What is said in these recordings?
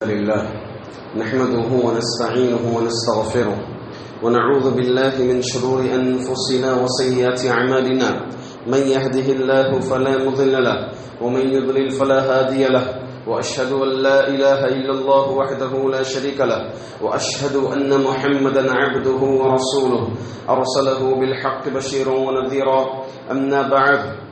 لله نحمده ونستعينه ونستغفره ونعوذ بالله من شرور أنفسنا وسيئات أعمالنا من يهده الله فلا مضل له ومن يضلل فلا هادي له وأشهد أن لا إله إلا الله وحده لا شريك له وأشهد أن محمدا عبده ورسوله أرسله بالحق بشيرا ونذيرا أما بعد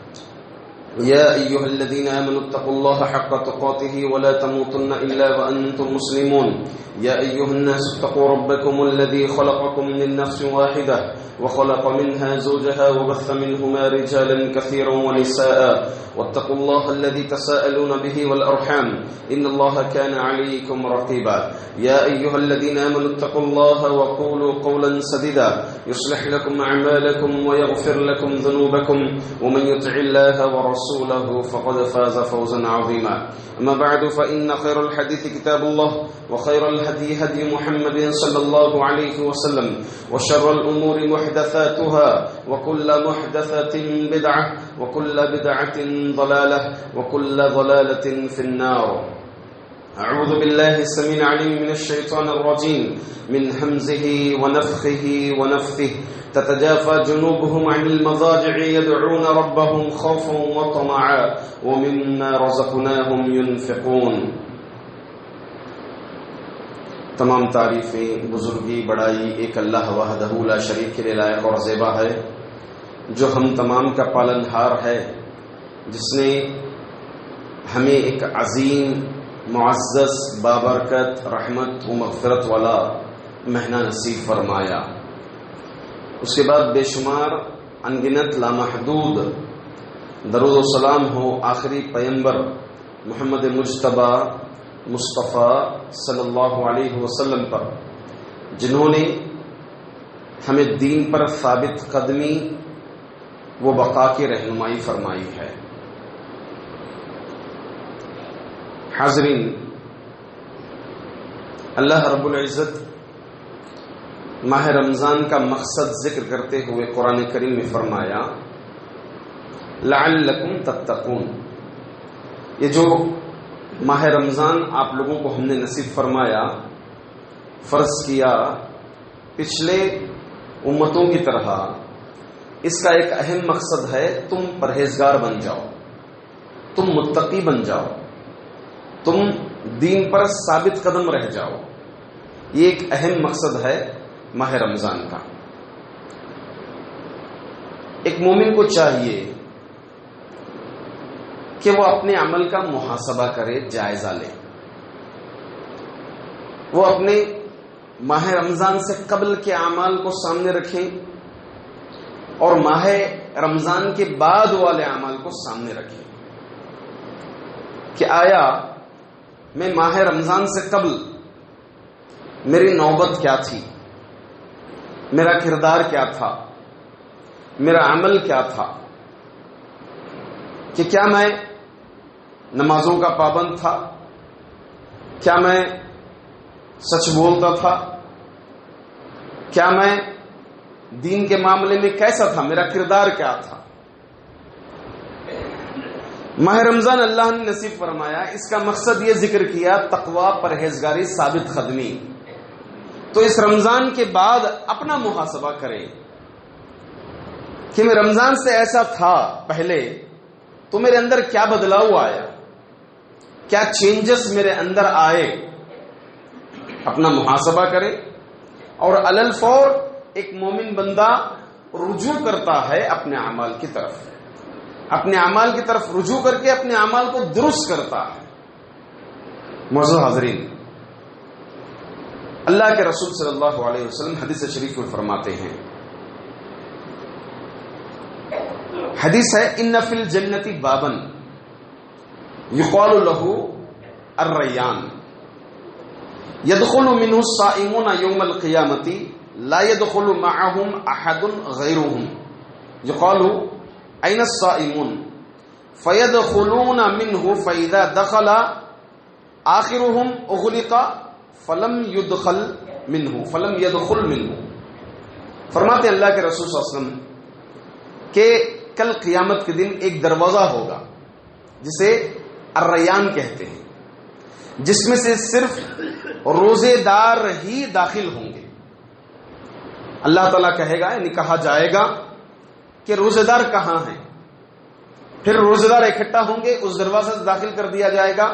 يا أيها الذين آمنوا اتقوا الله حق تقاته ولا تموتن إلا وأنتم مسلمون يا أيها الناس اتقوا ربكم الذي خلقكم من نفس واحدة وخلق منها زوجها وبث منهما رجالا كثيرا ونساء واتقوا الله الذي تساءلون به والأرحام إن الله كان عليكم رقيبا يا أيها الذين آمنوا اتقوا الله وقولوا قولا سديدا يصلح لكم أعمالكم ويغفر لكم ذنوبكم ومن يطع الله ورسوله فقد فاز فوزا عظيما أما بعد فإن خير الحديث كتاب الله وخير الهدي هدي محمد صلى الله عليه وسلم وشر الأمور محدثاتها وكل محدثة بدعة وكل بدعة ضلالة وكل ضلالة في النار أعوذ بالله السميع العليم من الشيطان الرجيم من همزه ونفخه ونفثه تتجافى جنوبهم عن المضاجع يدعون ربهم خوفا وطمعا ومما رزقناهم ينفقون. تمام تعریفیں بزرگی بڑائی ایک اللہ وحدہ لا شریک کے لیے لائق اور زیبا ہے، جو ہم تمام کا پالن ہار ہے، جس نے ہمیں ایک عظیم معزز بابرکت رحمت و مغفرت والا مہینہ نصیب فرمایا. اس کے بعد بے شمار انگنت لامحدود درود و سلام ہو آخری پیغمبر محمد مجتبی مصطفیٰ صلی اللہ علیہ وسلم پر، جنہوں نے ہمیں دین پر ثابت قدمی و بقا کی رہنمائی فرمائی ہے. حاضرین، اللہ رب العزت ماہ رمضان کا مقصد ذکر کرتے ہوئے قرآن کریم میں فرمایا لعلکم تتقون. یہ جو ماہ رمضان آپ لوگوں کو ہم نے نصیب فرمایا، فرض کیا پچھلے امتوں کی طرح، اس کا ایک اہم مقصد ہے تم پرہیزگار بن جاؤ، تم متقی بن جاؤ، تم دین پر ثابت قدم رہ جاؤ. یہ ایک اہم مقصد ہے ماہ رمضان کا. ایک مومن کو چاہیے کہ وہ اپنے عمل کا محاسبہ کرے، جائزہ لے. وہ اپنے ماہ رمضان سے قبل کے اعمال کو سامنے رکھیں اور ماہ رمضان کے بعد والے اعمال کو سامنے رکھیں کہ آیا میں ماہ رمضان سے قبل میری نوبت کیا تھی، میرا کردار کیا تھا، میرا عمل کیا تھا، کہ کیا میں نمازوں کا پابند تھا، کیا میں سچ بولتا تھا، کیا میں دین کے معاملے میں کیسا تھا، میرا کردار کیا تھا. ماہ رمضان اللہ نے نصیب فرمایا، اس کا مقصد یہ ذکر کیا تقوی، پرہیزگاری، ثابت قدمی. تو اس رمضان کے بعد اپنا محاسبہ کرے کہ میں رمضان سے ایسا تھا پہلے، تو میرے اندر کیا بدلاؤ آیا، کیا چینجز میرے اندر آئے. اپنا محاسبہ کرے اور علی الفور ایک مومن بندہ رجوع کرتا ہے اپنے اعمال کی طرف، اپنے اعمال کی طرف رجوع کر کے اپنے اعمال کو درست کرتا ہے. معزز حاضرین، اللہ کے رسول صلی اللہ علیہ وسلم حدیث شریف میں فرماتے ہیں، حدیث ہے ان فی الجنت بابا یقال له الریان يدخل منه الصائمون يوم القيامة لا يدخل معهم احد غيرهم يقال أين الصائمون فيدخلون منه فإذا دخل آخرهم أغلق فلم يدخل منه. فرماتے اللہ کے رسول صلی اللہ علیہ وسلم کہ کل قیامت کے دن ایک دروازہ ہوگا جسے الریان کہتے ہیں. جس میں سے صرف روزے دار ہی داخل ہوں گے. اللہ تعالیٰ کہے گا یعنی کہا جائے گا کہ روزے دار کہاں ہیں؟ پھر روزے دار اکٹھا ہوں گے، اس دروازے سے داخل کر دیا جائے گا.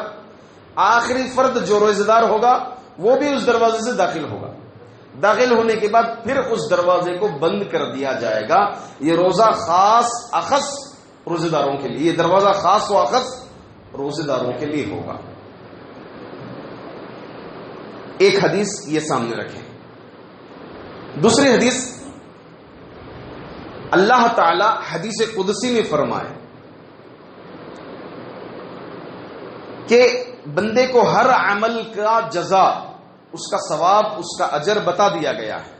آخری فرد جو روزے دار ہوگا وہ بھی اس دروازے سے داخل ہوگا. داخل ہونے کے بعد پھر اس دروازے کو بند کر دیا جائے گا. یہ روزہ خاص اخص روزے داروں کے لیے، یہ دروازہ خاص و اخص روزے داروں کے لیے ہوگا. ایک حدیث یہ سامنے رکھیں. دوسری حدیث، اللہ تعالی حدیث قدسی میں فرمائے کہ بندے کو ہر عمل کا جزا، اس کا ثواب، اس کا اجر بتا دیا گیا ہے.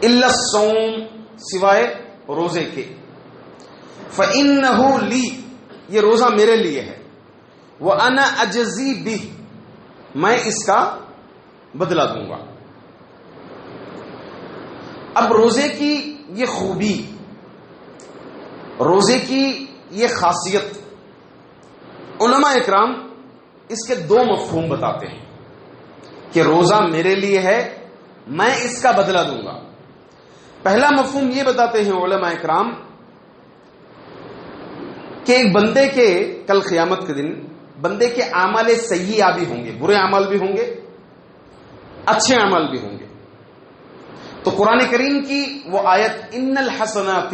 الا الصوم، سوائے روزے کے. فإنه لی، یہ روزہ میرے لیے ہے. وأنا أجزی بہ، میں اس کا بدلہ دوں گا. اب روزے کی یہ خوبی، روزے کی یہ خاصیت، علماء اکرام اس کے دو مفہوم بتاتے ہیں کہ روزہ میرے لیے ہے، میں اس کا بدلہ دوں گا. پہلا مفہوم یہ بتاتے ہیں علماء اکرام کہ ایک بندے کے کل قیامت کے دن بندے کے اعمال سیئہ بھی ہوں گے، برے اعمال بھی ہوں گے، اچھے اعمال بھی ہوں گے. تو قرآن کریم کی وہ آیت ان الحسنات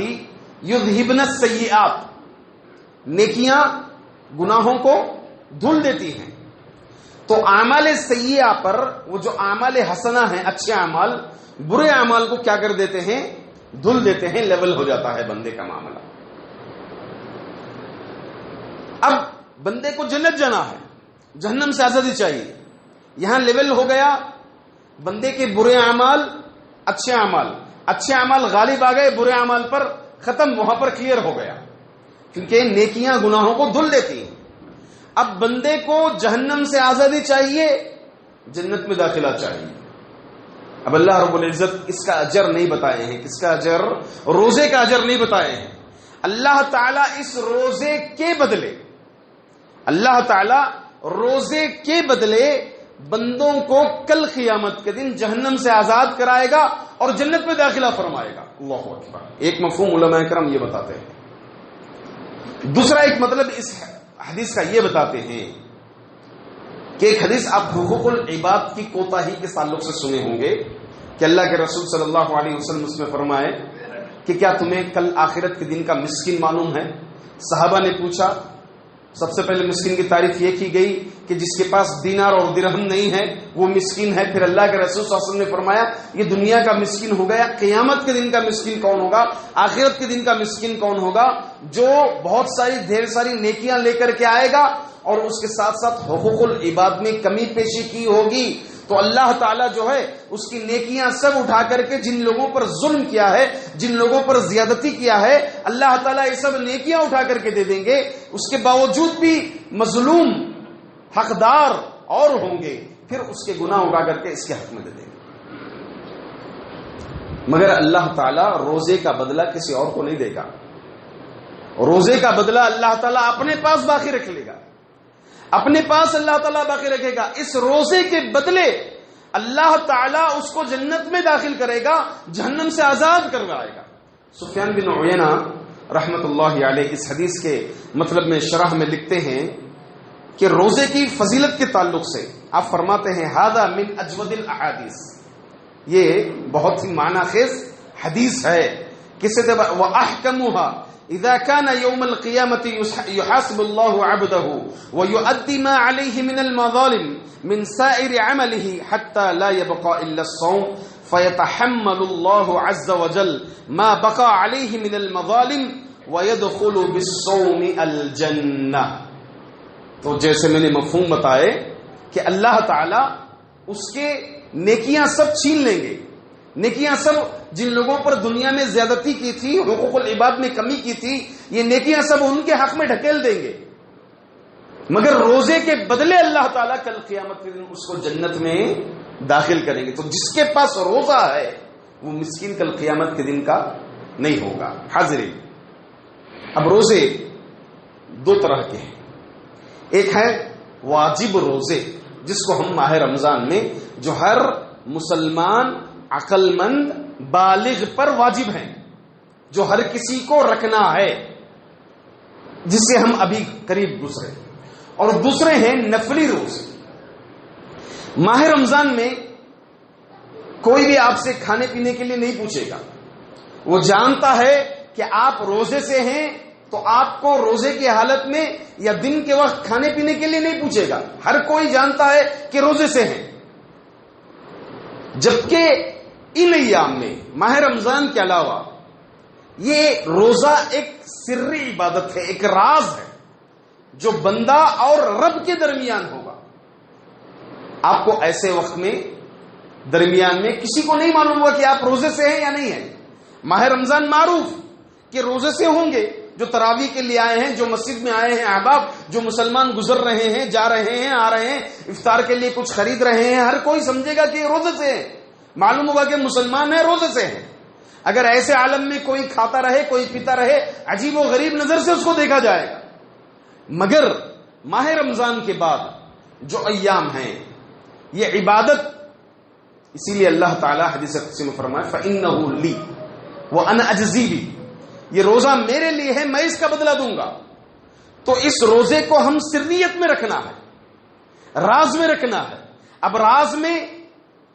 یذہبن السیئات، نیکیاں گناہوں کو دھل دیتی ہیں. تو اعمال سیئہ پر وہ جو اعمال حسنہ ہیں، اچھے اعمال، برے اعمال کو کیا کر دیتے ہیں؟ دھل دیتے ہیں، لیول ہو جاتا ہے بندے کا معاملہ. اب بندے کو جنت جانا ہے، جہنم سے آزادی چاہیے. یہاں لیول ہو گیا بندے کے برے اعمال، اچھے اعمال. اچھے اعمال غالب آ گئے برے اعمال پر، ختم، وہاں پر کلیئر ہو گیا، کیونکہ نیکیاں گناہوں کو دھل دیتی ہیں. اب بندے کو جہنم سے آزادی چاہیے، جنت میں داخلہ چاہیے. اب اللہ رب العزت اس کا اجر نہیں بتائے ہیں. کس کا اجر؟ روزے کا اجر نہیں بتائے ہیں. اللہ تعالیٰ اس روزے کے بدلے، اللہ تعالیٰ روزے کے بدلے بندوں کو کل قیامت کے دن جہنم سے آزاد کرائے گا اور جنت میں داخلہ فرمائے گا. اللہ اکبر. ایک مفہوم علماء کرام یہ بتاتے ہیں. دوسرا ایک مطلب اس حدیث کا یہ بتاتے ہیں کہ ایک حدیث آپ حقوق العباد کی کوتاہی کے تعلق سے سنے ہوں گے کہ اللہ کے رسول صلی اللہ علیہ وسلم اس میں فرمائے کہ کیا تمہیں کل آخرت کے دن کا مسکین معلوم ہے؟ صحابہ نے پوچھا. سب سے پہلے مسکین کی تعریف یہ کی گئی کہ جس کے پاس دینار اور درہم نہیں ہے وہ مسکین ہے. پھر اللہ کے رسول صلی اللہ علیہ وسلم نے فرمایا یہ دنیا کا مسکین ہو گیا. قیامت کے دن کا مسکین کون ہوگا؟ آخرت کے دن کا مسکین کون ہوگا؟ جو بہت ساری ڈھیر ساری نیکیاں لے کر کے آئے گا اور اس کے ساتھ ساتھ حقوق العباد میں کمی پیشی کی ہوگی. تو اللہ تعالیٰ جو ہے اس کی نیکیاں سب اٹھا کر کے جن لوگوں پر ظلم کیا ہے، جن لوگوں پر زیادتی کیا ہے، اللہ تعالیٰ یہ سب نیکیاں اٹھا کر کے دے دیں گے. اس کے باوجود بھی مظلوم حقدار اور ہوں گے، پھر اس کے گناہ اٹھا کر کے اس کے حق میں دے دیں گے. مگر اللہ تعالیٰ روزے کا بدلہ کسی اور کو نہیں دے گا. روزے کا بدلہ اللہ تعالیٰ اپنے پاس باقی رکھ لے گا، اپنے پاس اللہ تعالیٰ باقی رکھے گا. اس روزے کے بدلے اللہ تعالیٰ اس کو جنت میں داخل کرے گا، جہنم سے آزاد کروائے گا. سفیان بن عیینہ رحمت اللہ علیہ اس حدیث کے مطلب میں شرح میں لکھتے ہیں کہ روزے کی فضیلت کے تعلق سے آپ فرماتے ہیں ھذا من اجود الاحادیث، یہ بہت ہی معنی خیز حدیث ہے. کس سے وَأَحْكَمُهَا اذا كان يوم القيامة يحاسب الله عبده ويؤدي ما عليه من المظالم من سائر عمله حتى لا يبقى الا الصوم فيتحمل الله عز وجل ما بقى عليه من المظالم ويدخل بالصوم الجنة. تو جیسے میں نے مفہوم بتائے کہ اللہ تعالی اس کے نیکیاں سب چھین لیں گے، نیکیاں سب جن لوگوں پر دنیا میں زیادتی کی تھی، حقوق العباد میں کمی کی تھی، یہ نیکیاں سب ان کے حق میں ڈھکیل دیں گے. مگر روزے کے بدلے اللہ تعالیٰ کل قیامت کے دن اس کو جنت میں داخل کریں گے. تو جس کے پاس روزہ ہے وہ مسکین کل قیامت کے دن کا نہیں ہوگا. حاضرین، اب روزے دو طرح کے ہیں. ایک ہے واجب روزے جس کو ہم ماہ رمضان میں جو ہر مسلمان عقل مند بالغ پر واجب ہیں، جو ہر کسی کو رکھنا ہے، جس سے ہم ابھی قریب گزرے. اور دوسرے ہیں نفلی روزے. ماہ رمضان میں کوئی بھی آپ سے کھانے پینے کے لیے نہیں پوچھے گا. وہ جانتا ہے کہ آپ روزے سے ہیں تو آپ کو روزے کی حالت میں یا دن کے وقت کھانے پینے کے لیے نہیں پوچھے گا. ہر کوئی جانتا ہے کہ روزے سے ہیں. جبکہ ان ایام میں ماہ رمضان کے علاوہ یہ روزہ ایک سری عبادت ہے، ایک راز ہے جو بندہ اور رب کے درمیان ہوگا. آپ کو ایسے وقت میں درمیان میں کسی کو نہیں معلوم ہوگا کہ آپ روزے سے ہیں یا نہیں ہیں. ماہ رمضان معروف کہ روزے سے ہوں گے. جو تراویح کے لیے آئے ہیں، جو مسجد میں آئے ہیں احباب، جو مسلمان گزر رہے ہیں، جا رہے ہیں، آ رہے ہیں، افطار کے لیے کچھ خرید رہے ہیں، ہر کوئی سمجھے گا کہ یہ روزے سے ہیں. معلوم ہوگا کہ مسلمان ہے، روزے سے ہیں. اگر ایسے عالم میں کوئی کھاتا رہے، کوئی پیتا رہے، عجیب و غریب نظر سے اس کو دیکھا جائے گا. مگر ماہ رمضان کے بعد جو ایام ہیں یہ عبادت، اسی لیے اللہ تعالیٰ حدیث قدسی میں فرمایا فَإِنَّهُ لِي وَأَنَا أَجْزِي بِهِ، یہ روزہ میرے لیے ہے، میں اس کا بدلہ دوں گا. تو اس روزے کو ہم سریت میں رکھنا ہے، راز میں رکھنا ہے. اب راز میں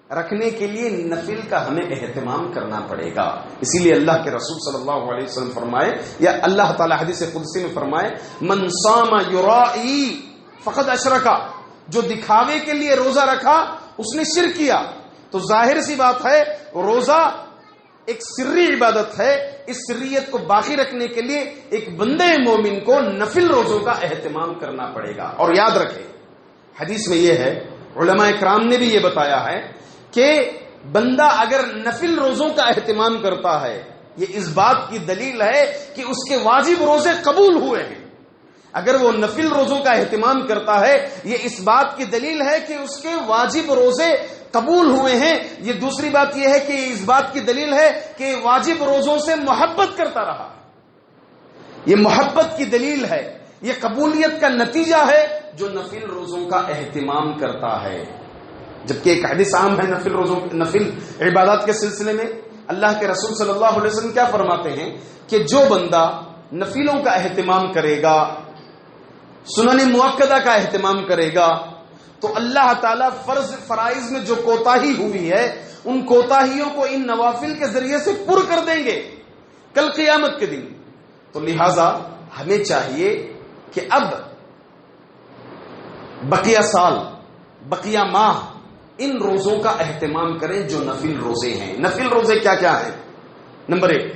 رکھنے کے لیے نفل کا ہمیں اہتمام کرنا پڑے گا. اسی لیے اللہ کے رسول صلی اللہ علیہ وسلم فرمائے، یا اللہ تعالیٰ حدیث قدسی میں فرمائے من صام یرائی فقد اشرکا، جو دکھاوے کے لیے روزہ رکھا اس نے شرک کیا. تو ظاہر سی بات ہے روزہ ایک سری عبادت ہے. اس سریت کو باقی رکھنے کے لیے ایک بندے مومن کو نفل روزوں کا اہتمام کرنا پڑے گا. اور یاد رکھیں حدیث میں یہ ہے، علماء اکرام نے بھی یہ بتایا ہے کہ بندہ اگر نفل روزوں کا اہتمام کرتا ہے یہ اس بات کی دلیل ہے کہ اس کے واجب روزے قبول ہوئے ہیں. اگر وہ نفل روزوں کا اہتمام کرتا ہے یہ اس بات کی دلیل ہے کہ اس کے واجب روزے قبول ہوئے ہیں. یہ دوسری بات یہ ہے کہ اس بات کی دلیل ہے کہ واجب روزوں سے محبت کرتا رہا. یہ محبت کی دلیل ہے، یہ قبولیت کا نتیجہ ہے جو نفل روزوں کا اہتمام کرتا ہے. جبکہ ایک حدیث عام ہے نفل عبادات کے سلسلے میں. اللہ کے رسول صلی اللہ علیہ وسلم کیا فرماتے ہیں کہ جو بندہ نفلوں کا اہتمام کرے گا، سنن مؤکدہ کا اہتمام کرے گا، تو اللہ تعالیٰ فرائض میں جو کوتاہی ہوئی ہے ان کوتاہیوں کو ان نوافل کے ذریعے سے پر کر دیں گے کل قیامت کے دن. تو لہذا ہمیں چاہیے کہ اب بقیہ سال، بقیہ ماہ ان روزوں کا اہتمام کریں جو نفل روزے ہیں. نفل روزے کیا کیا ہیں؟ نمبر 1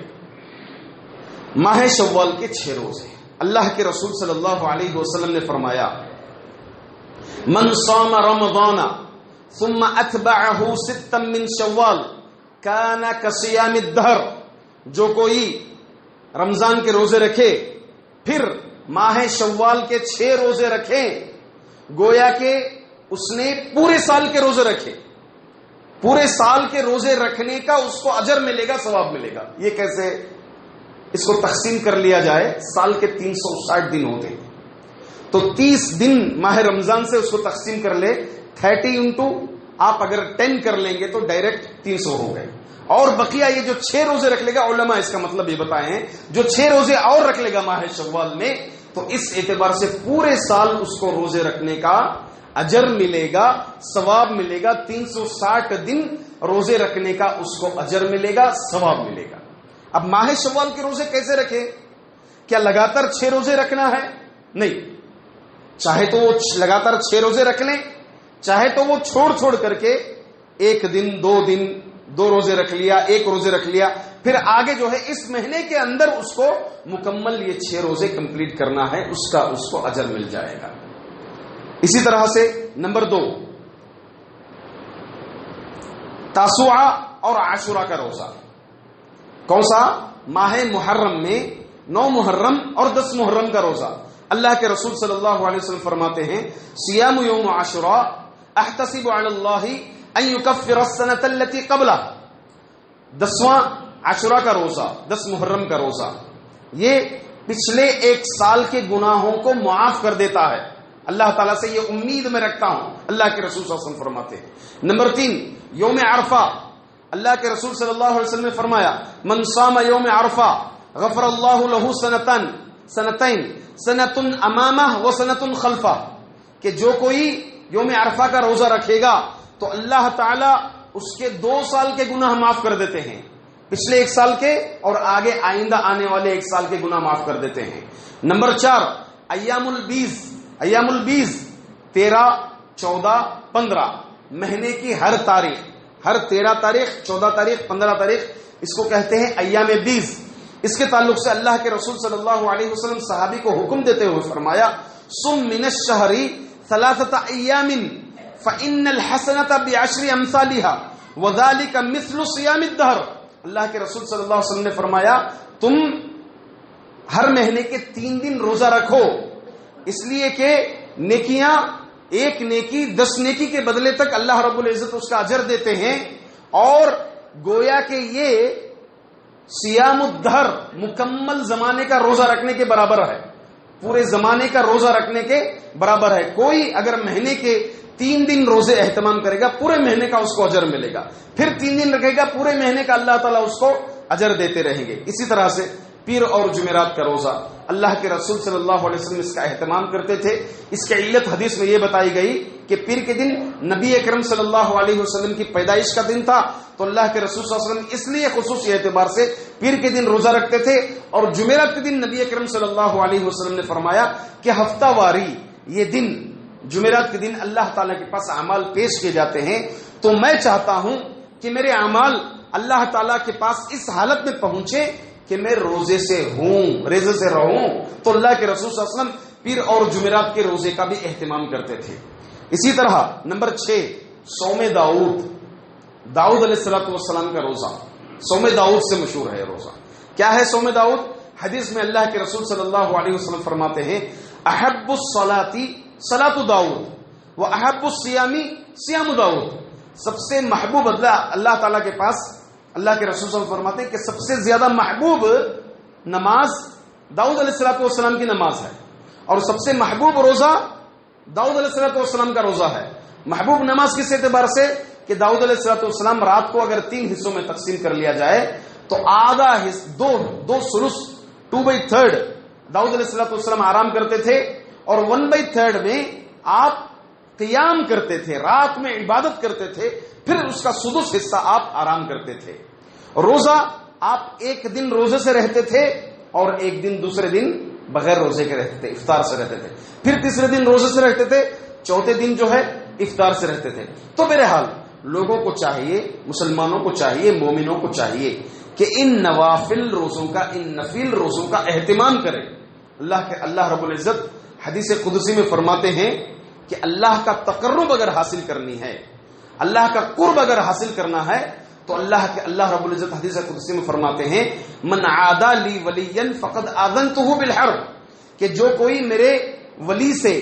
ماہ شوال کے 6 روزے. اللہ کے رسول صلی اللہ علیہ وسلم نے فرمایا من صام رمضان ثم اتبعه 6 من شوال كان كصيام الدهر، جو کوئی رمضان کے روزے رکھے پھر ماہ شوال کے 6 روزے رکھے، گویا کہ اس نے پورے سال کے روزے رکھے. پورے سال کے روزے رکھنے کا اس کو اجر ملے گا، ثواب ملے گا. یہ کیسے؟ اس کو تقسیم کر لیا جائے. سال کے 360 دن ہوتے ہیں تو 30 دن ماہ رمضان سے اس کو تقسیم کر لے. 30 انٹو آپ اگر 10 کر لیں گے تو ڈائریکٹ 300 ہو گئے. اور بقیہ یہ جو 6 روزے رکھ لے گا، علماء اس کا مطلب یہ بتائے ہیں جو 6 روزے اور رکھ لے گا ماہ شوال میں، تو اس اعتبار سے پورے سال اس کو روزے رکھنے کا اجر ملے گا، ثواب ملے گا. 360 دن روزے رکھنے کا اس کو اجر ملے گا، ثواب ملے گا. اب ماہ شوال کے روزے کیسے رکھے؟ کیا لگاتار 6 روزے رکھنا ہے؟ نہیں. چاہے تو وہ لگاتار 6 روزے رکھ لیں، چاہے تو وہ چھوڑ کر کے 1 دن 2 روزے رکھ لیا، 1 روزے رکھ لیا، پھر آگے جو ہے اس مہینے کے اندر اس کو مکمل یہ 6 روزے کمپلیٹ کرنا ہے، اس کو اجر مل جائے گا. اسی طرح سے نمبر 2 تاسوعہ اور عاشورہ کا روزہ. کون سا؟ ماہ محرم میں 9 محرم اور 10 محرم کا روزہ. اللہ کے رسول صلی اللہ علیہ وسلم فرماتے ہیں صیام یوم عاشوراء احتسب علی اللہ ان یکفر السنۃ التي قبلہ. 10واں عاشوراء کا روزہ، 10 محرم کا روزہ، یہ پچھلے 1 سال کے گناہوں کو معاف کر دیتا ہے. اللہ تعالیٰ سے یہ امید میں رکھتا ہوں، اللہ کے رسول صلی اللہ علیہ وسلم فرماتے ہیں۔ نمبر 3، یوم عرفہ، اللہ کے رسول صلی اللہ علیہ وسلم نے فرمایا من صام یوم عرفہ غفر اللہ لہ سنتین سنۃ امامہ و سنۃ خلفہ، کہ جو کوئی یوم عرفہ کا روزہ رکھے گا تو اللہ تعالیٰ اس کے 2 سال کے گناہ معاف کر دیتے ہیں، پچھلے 1 سال کے اور آگے آئندہ آنے والے 1 سال کے گناہ معاف کر دیتے ہیں۔ نمبر 4، ایام البیض 13، 14، 15 مہینے کی ہر 13 تاریخ، 14 تاریخ، 15 تاریخ، اس کو کہتے ہیں ایام بیض۔ اس کے تعلق سے اللہ کے رسول صلی اللہ علیہ وسلم صحابی کو حکم دیتے ہوئے فرمایا صم من الشہر 3 ایام فإن الحسنۃ بعشر امثالها وذلك مثل صیام الدہر۔ اللہ کے رسول صلی اللہ علیہ وسلم نے فرمایا تم ہر مہینے کے 3 دن روزہ رکھو، اس لیے کہ نیکیاں، 1 نیکی 10 نیکی کے بدلے تک اللہ رب العزت اس کا اجر دیتے ہیں، اور گویا کہ یہ صیام الدہر مکمل زمانے کا روزہ رکھنے کے برابر ہے، پورے زمانے کا روزہ رکھنے کے برابر ہے۔ کوئی اگر مہینے کے 3 دن روزے اہتمام کرے گا پورے مہینے کا اس کو اجر ملے گا، پھر 3 دن رکھے گا پورے مہینے کا اللہ تعالیٰ اس کو اجر دیتے رہیں گے۔ اسی طرح سے پیر اور جمعرات کا روزہ اللہ کے رسول صلی اللہ علیہ وسلم اس کا اہتمام کرتے تھے۔ اس کی علت حدیث میں یہ بتائی گئی کہ پیر کے دن نبی اکرم صلی اللہ علیہ وسلم کی پیدائش کا دن تھا، تو اللہ کے رسول صلی اللہ علیہ وسلم اس لیے خصوصی اعتبار سے پیر کے دن روزہ رکھتے تھے، اور جمعرات کے دن نبی اکرم صلی اللہ علیہ وسلم نے فرمایا کہ ہفتہ واری یہ دن، جمعرات کے دن اللہ تعالیٰ کے پاس اعمال پیش کیے جاتے ہیں، تو میں چاہتا ہوں کہ میرے اعمال اللہ تعالیٰ کے پاس اس حالت میں پہنچے کہ میں روزے سے رہوں۔ تو اللہ کے رسول صلی اللہ علیہ وسلم پیر اور جمعرات کے روزے کا بھی اہتمام کرتے تھے۔ اسی طرح نمبر 6، صوم داؤد علیہ السلام کا روزہ، صوم داؤد سے مشہور ہے روزہ۔ کیا ہے صوم داؤد؟ حدیث میں اللہ کے رسول صلی اللہ علیہ وسلم فرماتے ہیں احب الصلاۃ صلاۃ داؤد و احب الصیام صیام داؤد، سب سے محبوب اللہ تعالیٰ کے پاس، اللہ کے رسول صلی اللہ علیہ وسلم فرماتے ہیں کہ سب سے زیادہ محبوب نماز داؤد علیہ السلام کی نماز ہے، اور سب سے محبوب روزہ داؤد علیہ السلام کا روزہ ہے۔ محبوب نماز کس اعتبار سے کہ داؤد علیہ السلام رات کو اگر 3 حصوں میں تقسیم کر لیا جائے تو آدھا دو ثلث 2/3 داؤد علیہ السلام آرام کرتے تھے، اور 1/3 میں آپ قیام کرتے تھے، رات میں عبادت کرتے تھے، پھر اس کا سدس حصہ آپ آرام کرتے تھے۔ روزہ آپ 1 دن روزے سے رہتے تھے، اور 1 دن دوسرے دن بغیر روزے کے رہتے تھے، افطار سے رہتے تھے، پھر تیسرے دن روزے سے رہتے تھے، چوتھے دن جو ہے افطار سے رہتے تھے۔ تو بہرحال لوگوں کو چاہیے، مسلمانوں کو چاہیے، مومنوں کو چاہیے کہ ان نوافل روزوں کا، ان نفل روزوں کا اہتمام کریں۔ اللہ رب العزت حدیث قدسی میں فرماتے ہیں کہ اللہ کا تقرب اگر حاصل کرنی ہے، اللہ کا قرب اگر حاصل کرنا ہے، تو اللہ رب العزت حدیث قدسی میں فرماتے ہیں من عادى لی ولیا فقد آذنته بالحرب، کہ جو کوئی میرے ولی سے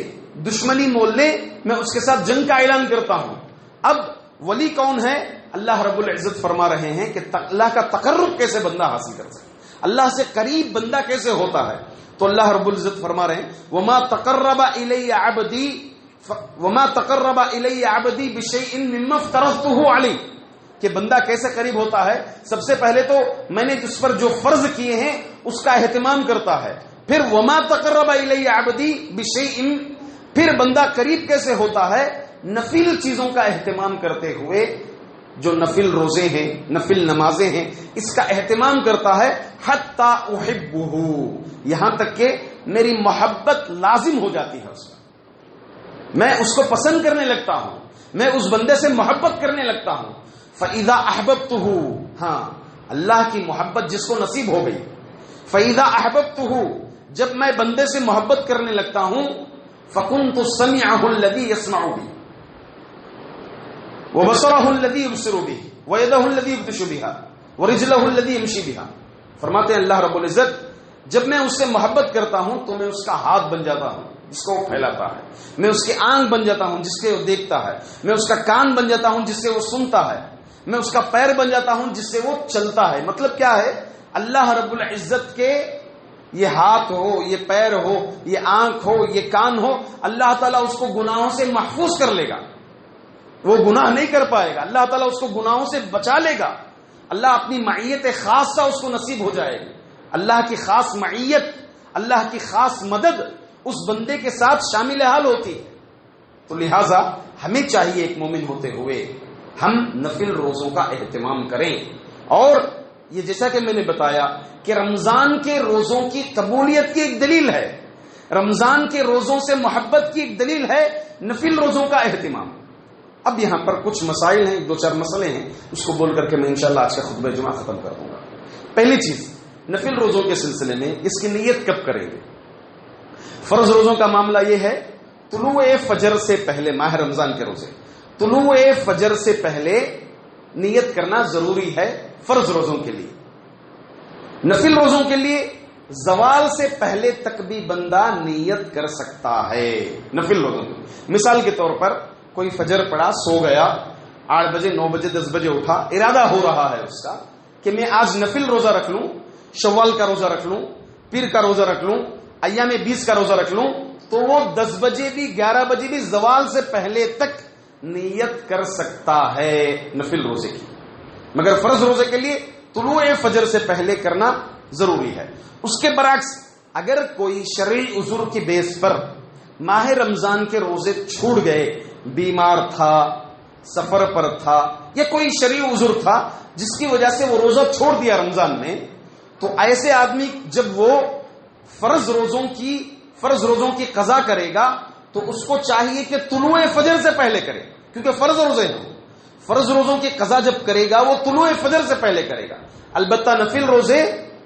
دشمنی مول لے میں اس کے ساتھ جنگ کا اعلان کرتا ہوں۔ اب ولی کون ہے؟ اللہ رب العزت فرما رہے ہیں کہ اللہ کا تقرب کیسے بندہ حاصل کر سکتا ہے، اللہ سے قریب بندہ کیسے ہوتا ہے۔ تو اللہ رب العزت فرما رہے ہیں وما تقرب الی عبدی بشیء مما افترضته علیہ، کہ بندہ کیسے قریب ہوتا ہے؟ سب سے پہلے تو میں نے اس پر جو فرض کیے ہیں اس کا اہتمام کرتا ہے، پھر وما تقرب الی عبدی بشیء، پھر بندہ قریب کیسے ہوتا ہے؟ نفل چیزوں کا اہتمام کرتے ہوئے، جو نفل روزے ہیں، نفل نمازیں ہیں، اس کا اہتمام کرتا ہے حتی احبہ، یہاں تک کہ میری محبت لازم ہو جاتی ہے، میں اس کو پسند کرنے لگتا ہوں، میں اس بندے سے محبت کرنے لگتا ہوں۔ فَإِذَا أَحْبَبْتُهُ، ہاں اللہ کی محبت جس کو نصیب ہو گئی، فَإِذَا أَحْبَبْتُهُ، جب میں بندے سے محبت کرنے لگتا ہوں، فَكُنْتُ سَمِعَهُ الَّذِي يَسْمَعُ بِهِ وَبَصَرَهُ الَّذِي يُبْصِرُ بِهِ وَيَدَهُ الَّذِي يَبْطِشُ بِهَا وَرِجْلَهُ الَّذِي يَمْشِي بِهَا۔ فرماتے ہیں اللہ رب العزت جب میں اس سے محبت کرتا ہوں تو میں اس کا ہاتھ بن جاتا ہوں جس کو وہ پھیلاتا ہے، میں اس کی آنکھ بن جاتا ہوں جس سے وہ دیکھتا ہے، میں اس کا کان بن جاتا ہوں جس سے وہ سنتا ہے، میں اس کا پیر بن جاتا ہوں جس سے وہ چلتا ہے۔ مطلب کیا ہے؟ اللہ رب العزت کے یہ ہاتھ ہو، یہ پیر ہو، یہ آنکھ ہو، یہ کان ہو، اللہ تعالیٰ اس کو گناہوں سے محفوظ کر لے گا. وہ گناہ نہیں کر پائے گا، اللہ تعالیٰ اس کو گناہوں سے بچا لے گا. اللہ اپنی معیت خاصہ اس کو نصیب ہو جائے گی. اللہ کی خاص معیت، اللہ کی خاص مدد اس بندے کے ساتھ شامل حال ہوتی. تو لہٰذا ہمیں چاہیے ایک مومن ہوتے ہوئے ہم نفل روزوں کا اہتمام کریں. اور یہ جیسا کہ میں نے بتایا کہ رمضان کے روزوں کی قبولیت کی ایک دلیل ہے، رمضان کے روزوں سے محبت کی ایک دلیل ہے نفل روزوں کا اہتمام. اب یہاں پر کچھ مسائل ہیں، 2-4 مسئلے ہیں، اس کو بول کر کے میں انشاءاللہ آج کا خطبہ جمعہ ختم کر دوں گا. پہلی چیز، نفل روزوں کے سلسلے میں اس کی نیت کب کریں گے؟ فرض روزوں کا معاملہ یہ ہے، طلوع فجر سے پہلے، ماہ رمضان کے روزے طلوع فجر سے پہلے نیت کرنا ضروری ہے فرض روزوں کے لیے. نفل روزوں کے لیے زوال سے پہلے تک بھی بندہ نیت کر سکتا ہے. نفل روزوں کے مثال کے طور پر کوئی فجر پڑا، سو گیا، 8 بجے 9 بجے 10 بجے اٹھا، ارادہ ہو رہا ہے اس کا کہ میں آج نفل روزہ رکھ لوں، شوال کا روزہ رکھ لوں، پیر کا روزہ رکھ لوں، ایام 20 کا روزہ رکھ لوں، تو وہ 10 بجے بھی 11 بجے بھی زوال سے پہلے تک نیت کر سکتا ہے نفل روزے کی. مگر فرض روزے کے لیے طلوع فجر سے پہلے کرنا ضروری ہے. اس کے برعکس اگر کوئی شرعی عذر کی بیس پر ماہ رمضان کے روزے چھوٹ گئے، بیمار تھا، سفر پر تھا، یا کوئی شرعی عذر تھا جس کی وجہ سے وہ روزہ چھوڑ دیا رمضان میں، تو ایسے آدمی جب وہ فرض روزوں کی قضا کرے گا تو اس کو چاہیے کہ طلوع فجر سے پہلے کرے، کیونکہ فرض روزے ہیں. فرض روزوں کی قضا جب کرے گا وہ طلوع فجر سے پہلے کرے گا. البتہ نفل روزے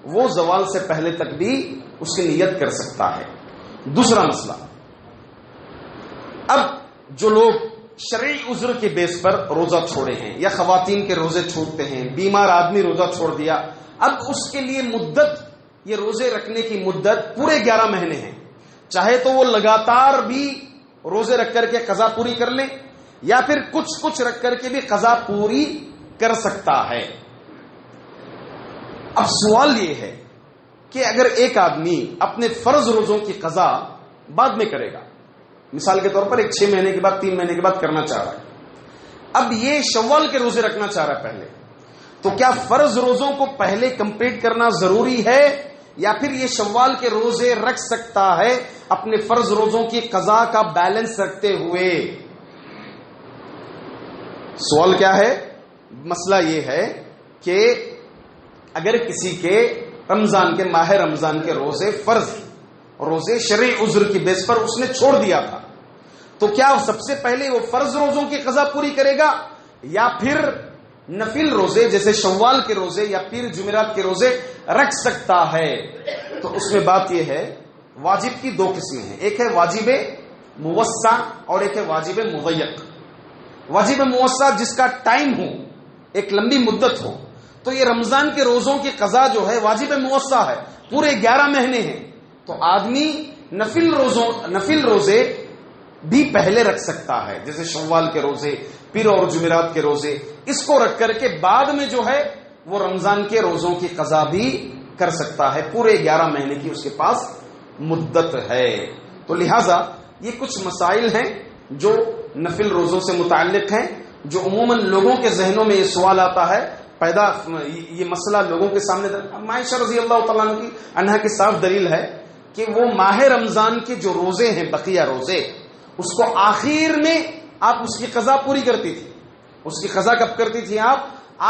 وہ زوال سے پہلے تک بھی اس کی نیت کر سکتا ہے. دوسرا مسئلہ، اب جو لوگ شرعی عذر کے بیس پر روزہ چھوڑے ہیں، یا خواتین کے روزے چھوڑتے ہیں، بیمار آدمی روزہ چھوڑ دیا، اب اس کے لیے مدت، یہ روزے رکھنے کی مدت پورے 11 مہینے ہیں. چاہے تو وہ لگاتار بھی روزے رکھ کر کے قضا پوری کر لیں، یا پھر کچھ رکھ کر کے بھی قضا پوری کر سکتا ہے. اب سوال یہ ہے کہ اگر ایک آدمی اپنے فرض روزوں کی قضا بعد میں کرے گا، مثال کے طور پر 6 مہینے کے بعد، 3 مہینے کے بعد کرنا چاہ رہا ہے، اب یہ شوال کے روزے رکھنا چاہ رہا ہے پہلے، تو کیا فرض روزوں کو پہلے کمپلیٹ کرنا ضروری ہے، یا پھر یہ شوال کے روزے رکھ سکتا ہے اپنے فرض روزوں کی قضا کا بیلنس رکھتے ہوئے؟ سوال کیا ہے؟ مسئلہ یہ ہے کہ اگر کسی کے رمضان کے، ماہ رمضان کے روزے، فرض روزے شرعی عذر کی بیس پر اس نے چھوڑ دیا تھا، تو کیا سب سے پہلے وہ فرض روزوں کی قضا پوری کرے گا، یا پھر نفل روزے جیسے شوال کے روزے یا پیر جمعرات کے روزے رکھ سکتا ہے؟ تو اس میں بات یہ ہے، واجب کی 2 قسمیں ہیں، ایک ہے واجب موسع اور ایک ہے واجب مضیق. واجب موسع جس کا ٹائم ہو، ایک لمبی مدت ہو، تو یہ رمضان کے روزوں کی قضا جو ہے واجب موسع ہے، پورے 11 مہینے ہیں، تو آدمی نفل روزے بھی پہلے رکھ سکتا ہے، جیسے شوال کے روزے، پیر اور جمعرات کے روزے، اس کو رکھ کر کے بعد میں جو ہے وہ رمضان کے روزوں کی قضا بھی کر سکتا ہے. پورے 11 مہینے کی اس کے پاس مدت ہے. تو لہٰذا یہ کچھ مسائل ہیں جو نفل روزوں سے متعلق ہیں، جو عموماً لوگوں کے ذہنوں میں یہ سوال آتا ہے، یہ مسئلہ لوگوں کے سامنے. عائشہ رضی اللہ تعالیٰ عنہا کی صاف دلیل ہے کہ وہ ماہ رمضان کے جو روزے ہیں، بقیہ روزے، اس کو آخر میں آپ اس کی قضا پوری کرتی تھی. اس کی قضا کب کرتی تھی آپ؟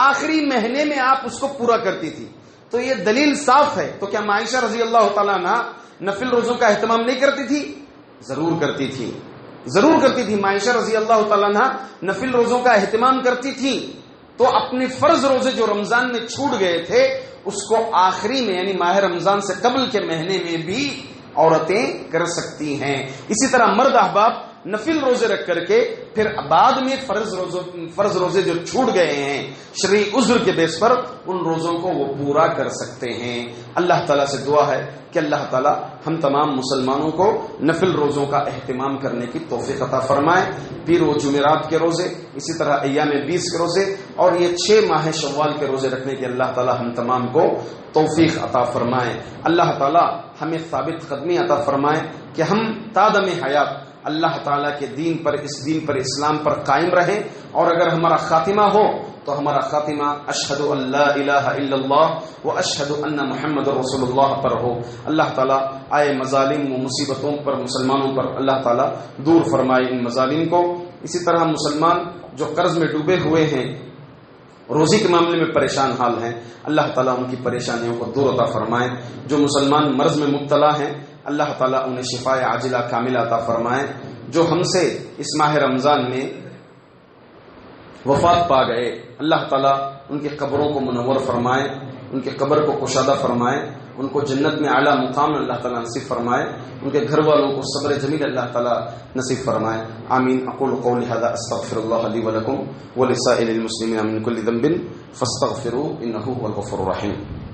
آخری مہینے میں آپ اس کو پورا کرتی تھی. تو یہ دلیل صاف ہے. تو کیا عائشہ رضی اللہ تعالیٰ عنہ نفل روزوں کا اہتمام نہیں کرتی تھی؟ ضرور کرتی تھی، ضرور کرتی تھی. عائشہ رضی اللہ تعالیٰ عنہ نفل روزوں کا اہتمام کرتی تھی. تو اپنے فرض روزے جو رمضان میں چھوٹ گئے تھے اس کو آخری میں، یعنی ماہ رمضان سے قبل کے مہینے میں بھی عورتیں کر سکتی ہیں. اسی طرح مرد احباب نفل روزے رکھ کر کے پھر بعد میں فرض روزے جو چھوٹ گئے ہیں شرعی عذر کے بیس پر ان روزوں کو وہ پورا کر سکتے ہیں۔ اللہ تعالیٰ سے دعا ہے کہ اللہ تعالیٰ ہم تمام مسلمانوں کو نفل روزوں کا اہتمام کرنے کی توفیق عطا فرمائے۔ پیر و جمعرات کے روزے، اسی طرح ایام 20 کے روزے اور یہ 6 ماہ شوال کے روزے رکھنے کی اللہ تعالیٰ ہم تمام کو توفیق عطا فرمائے۔ اللہ تعالیٰ ہمیں ثابت قدمی عطا فرمائے کہ ہم تادم حیات اللہ تعالیٰ کے دین پر، اس دین پر، اسلام پر قائم رہیں، اور اگر ہمارا خاتمہ ہو تو ہمارا خاتمہ اشہد ان لا الہ الا اللہ و اشہد ان محمد رسول اللہ پر ہو۔ اللہ تعالیٰ آئے مظالم و مصیبتوں پر مسلمانوں پر اللہ تعالیٰ دور فرمائے ان مظالم کو۔ اسی طرح مسلمان جو قرض میں ڈوبے ہوئے ہیں، روزی کے معاملے میں پریشان حال ہیں، اللہ تعالیٰ ان کی پریشانیوں کو دور عطا فرمائے۔ جو مسلمان مرض میں مبتلا ہیں، اللہ تعالیٰ انہیں شفاء عاجلہ کاملہ عطا فرمائے۔ جو ہم سے اس ماہ رمضان میں وفات پا گئے، اللہ تعالیٰ ان کی قبروں کو منور فرمائے، ان کے قبر کو کشادہ فرمائے، ان کو جنت میں اعلیٰ مقام اللہ تعالیٰ نصیب فرمائے، ان کے گھر والوں کو صبر جمیل اللہ تعالیٰ نصیب فرمائے۔ آمین۔ اقول قولی ھذا استغفر اللہ لی ولکم ولسائر المسلمین من کل ذنب فاستغفروہ انہ هو الغفور الرحیم۔